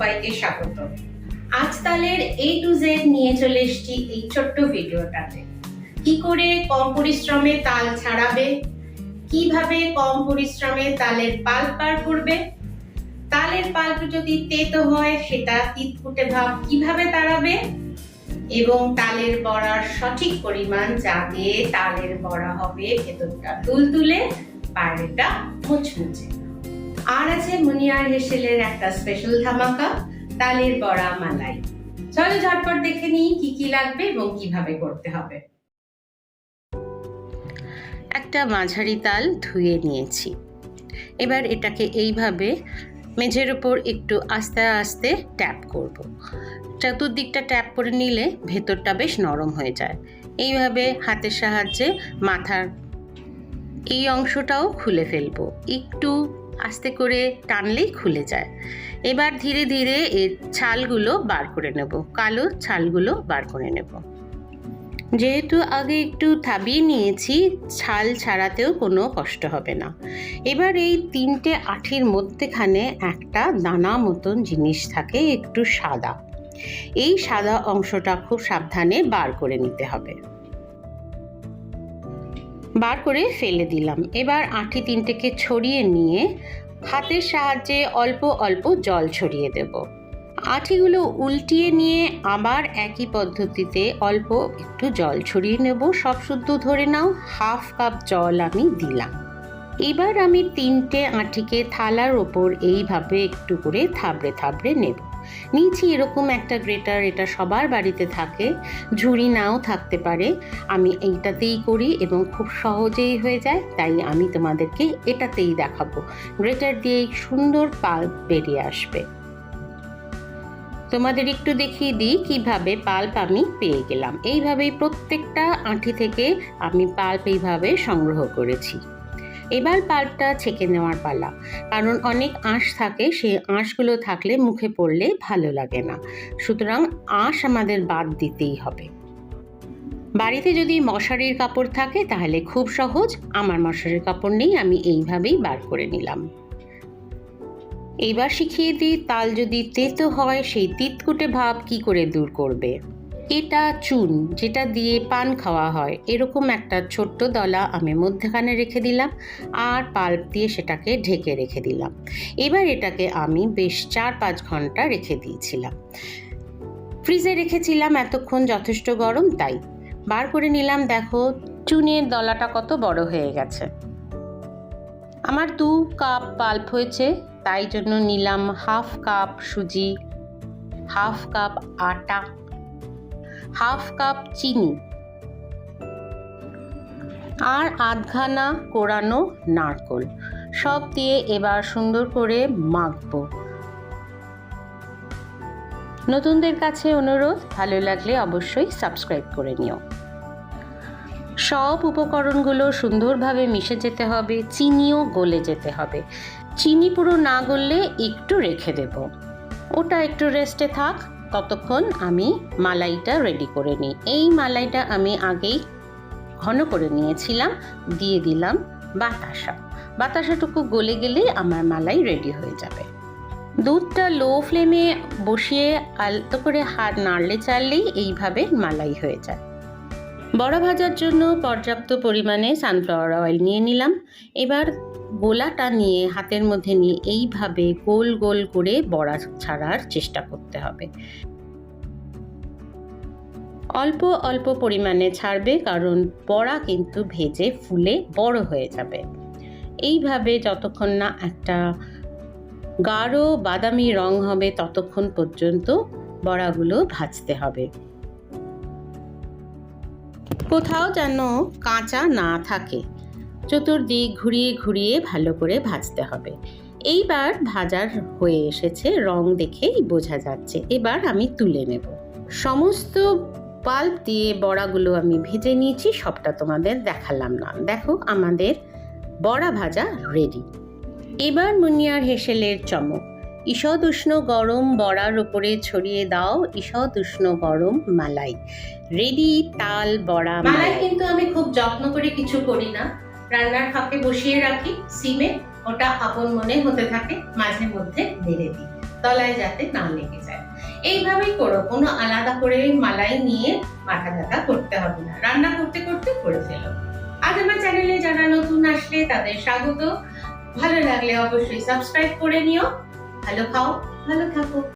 সবাইকে স্বাগত। আজ তালের A to Z নিয়ে চলে এসেছি এই ছোট্ট ভিডিওটাতে। কি করে কম পরিশ্রমে তাল ছাড়াবে, কিভাবে কম পরিশ্রমে তালের পাল্প বার করবে, তালের পাল্প যদি তেতো হয় সেটা তিতকুটে ভাব কিভাবে তাড়াবে, এবং তালের বড়ার সঠিক পরিমাণ যাতে তালের বড়া হবে ভেতরটা তুলতুলে বাইরেটা মুচমুচে। আর আছে মুনিয়ার হেসেলের একটা স্পেশাল ধামাকা, তালের বড়া মালাই। চলো ঝটপট দেখে নিই কি কি লাগবে এবং কিভাবে করতে হবে। একটা মাঝারি তাল ধুয়ে নিয়েছি। এবার এটাকে এইভাবে মেঝের উপর একটু আস্তে আস্তে ট্যাপ করব। চতুর্দিকটা ট্যাপ করে নিলে ভেতরটা বেশ নরম হয়ে যায়। এইভাবে হাতের সাহায্যে মাথার এই অংশটাও খুলে ফেলবো, একটু আস্তে করে টানলেই খুলে যায়। এবার ধীরে ধীরে এর ছালগুলো বার করে নেব, কালো ছালগুলো বার করে নেব। যেহেতু আগে একটু থাবিয়ে নিয়েছি, ছাল ছাড়াতেও কোনো কষ্ট হবে না। এবার এই তিনটে আঠির মধ্যেখানে একটা দানা মতন জিনিস থাকে, একটু সাদা। এই সাদা অংশটা খুব সাবধানে বার করে নিতে হবে। বার করে ফেলে দিলাম। এবার আঠি তিনটেকে ছড়িয়ে নিয়ে হাতের সাহায্যে অল্প অল্প জল ছড়িয়ে দেব। আঠিগুলো উল্টিয়ে নিয়ে আবার একই পদ্ধতিতে অল্প একটু জল ছড়িয়ে নেব। সব শুদ্ধ ধরে নাও, হাফ কাপ জল আমি দিলাম। এবার আমি তিনটে আঠিকে থালার ওপর এইভাবে একটু করে থাবড়ে থাবড়ে নেব। নিচে এরকম একটা গ্রেটার, এটা সবার বাড়িতে থাকে, ঝুড়ি নাও থাকতে পারে। আমি এইটাতেই করি এবং খুব সহজেই হয়ে যায়, তাই আমি তোমাদেরকে এটাতেই দেখাবো। গ্রেটার দিয়েই সুন্দর পাল্প বেরিয়ে আসবে। তোমাদের একটু দেখিয়ে দিই কিভাবে পাল্প আমি পেয়ে গেলাম। এইভাবেই প্রত্যেকটা আঁটি থেকে আমি পাল্প এইভাবে সংগ্রহ করেছি। এবার পাল্পটা ছেঁকে নেওয়ার পালা, কারণ অনেক আঁশ থাকে, সেই আঁশগুলো থাকলে মুখে পড়লে ভালো লাগে না। সুতরাং আঁশ আমাদের বাদ দিতেই হবে। বাড়িতে যদি মশারির কাপড় থাকে তাহলে খুব সহজ, আমার মশারির কাপড় নেই, আমি এইভাবেই বার করে নিলাম। এইবার শিখিয়ে দিই, তাল যদি তেতো হয় সেই তিতকুটে ভাব কি করে দূর করবে। এটা চুন, যেটা দিয়ে পান খাওয়া হয়, এরকম একটা ছোট্ট দলা আমি মধ্যখানে রেখে দিলাম আর পাল্প দিয়ে সেটাকে ঢেকে রেখে দিলাম। এবার এটাকে আমি বেশ 4-5 ঘন্টা রেখে দিয়েছিলাম। ফ্রিজে রেখেছিলাম এতক্ষণ, যথেষ্ট গরম, তাই বার করে নিলাম। দেখো চুনের দলাটা কত বড় হয়ে গেছে। আমার 2 কাপ পাল্প হয়েছে, তাই জন্য নিলাম হাফ কাপ সুজি, হাফ কাপ আটা, হাফ কাপ চিনি আর আধখানা কোরানো নারকেল। সব দিয়ে এবার সুন্দর করে মাখবো। নতুনদের কাছে অনুরোধ, ভালো লাগলে অবশ্যই সাবস্ক্রাইব করে নিও। সব উপকরণগুলো সুন্দরভাবে মিশে যেতে হবে, চিনিও গলে যেতে হবে। চিনি পুরো না গললে একটু রেখে দেব, ওটা একটু রেস্টে থাক। ততক্ষণ আমি মালাইটা রেডি করে নিই। এই মালাইটা আমি আগেই ঘন করে নিয়েছিলাম, দিয়ে দিলাম বাতাসা। বাতাসাটুকু গলে গেলেই আমার মালাই রেডি হয়ে যাবে। দুধটা লো ফ্লেমে বসিয়ে আলতো করে হাত নাড়লে চাড়লেই এইভাবে মালাই হয়ে যায়। বড়া ভাজার জন্য পর্যাপ্ত পরিমাণে সানফ্লাওয়ার অয়েল নিয়ে নিলাম। এবার গোলাটা নিয়ে হাতের মধ্যে নিয়ে এইভাবে গোল গোল করে বড়া ছাড়ার চেষ্টা করতে হবে। অল্প অল্প পরিমাণে ছাড়বে, কারণ বড়া কিন্তু ভেজে ফুলে বড় হয়ে যাবে। এইভাবে যতক্ষণ না একটা গাঢ় বাদামি রং হবে ততক্ষণ পর্যন্ত বড়াগুলো ভাজতে হবে। কোথাও যেন কাঁচা না থাকে, চতুর্দিক ঘুরিয়ে ঘুরিয়ে ভালো করে ভাজতে হবে। এইবার ভাজার হয়ে এসেছে, রং দেখেই বোঝা যাচ্ছে। এবার আমি তুলে নেব। সমস্ত পাল্প দিয়ে বড়াগুলো আমি ভেজে নিয়েছি, সবটা তোমাদের দেখালাম না। দেখো আমাদের বড়া ভাজা রেডি। এবার মুনিয়ার হেসেলের চমক, ঈষৎ উষ্ণ গরম বড়ার উপরে ছড়িয়ে দাও ঈষৎ উষ্ণ গরম মালাই। রেডি তাল বড়া মালাই। কিন্তু আমি খুব যত্ন করে কিছু করি না, রান্নার ফাঁকে বসিয়ে রাখি সিমে, ওটা আপন মনে হতে থাকে, মাঝে মধ্যে নেড়ে দিই। তলায় যাতে না লেগে যায়। এইভাবেই করো, কোনো আলাদা করে মালাই নিয়ে মাথা ব্যথা করতে হবে না, রান্না করতে করতে করে ফেলো। আজ আমার চ্যানেলে যারা নতুন আসলে তাদের স্বাগত। ভালো লাগলে অবশ্যই সাবস্ক্রাইব করে নিও। ভালো খাও, ভালো থাকো।